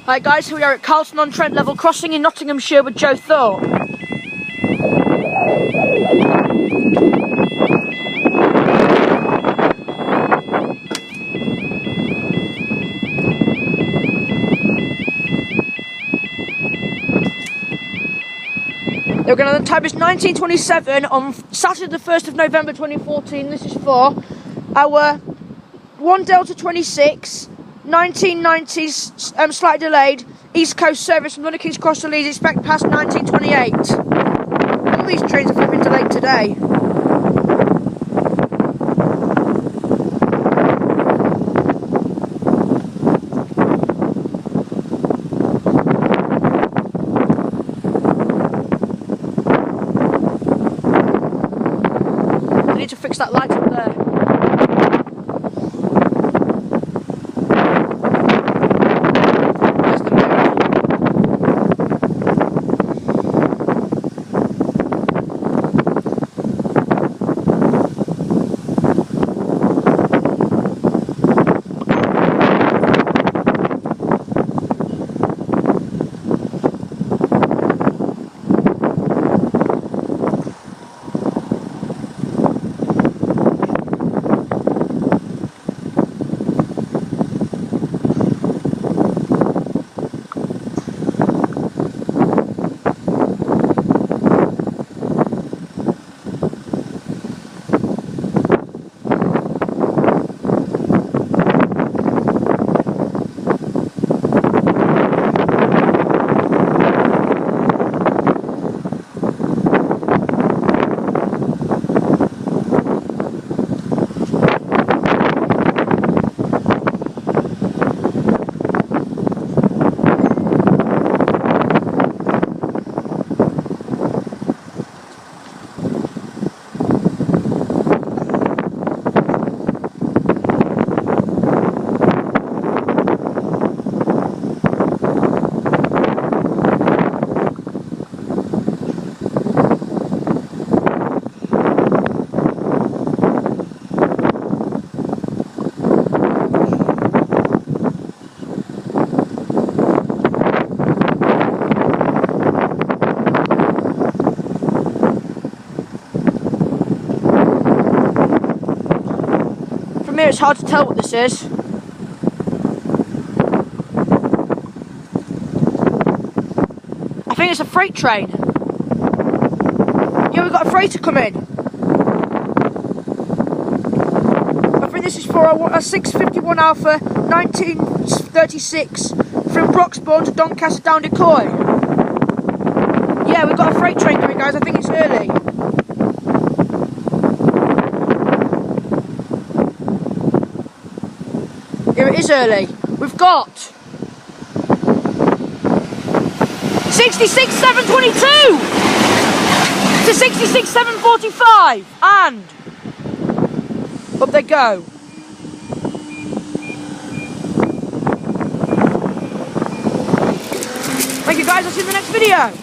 Right guys, here we are at Carlton on Trent level crossing in Nottinghamshire with Joe Thorpe. The time is 19:27 on Saturday the 1st of November 2014. This is for our 1 Delta 26 1990s slightly delayed East Coast service from London King's Cross to Leeds. Expect past 1928. All these trains have been delayed today. I need to fix that light up there. Here it's hard to tell what this is. I think it's a freight train. Yeah, we've got a freighter coming. I think this is for a 651 Alpha 1936 from Broxbourne to Doncaster down Decoy. Yeah, we've got a freight train coming, guys. I think it's early. Here it is early. We've got 66,722 to 66,745 and up they go. Thank you guys, I'll see you in the next video.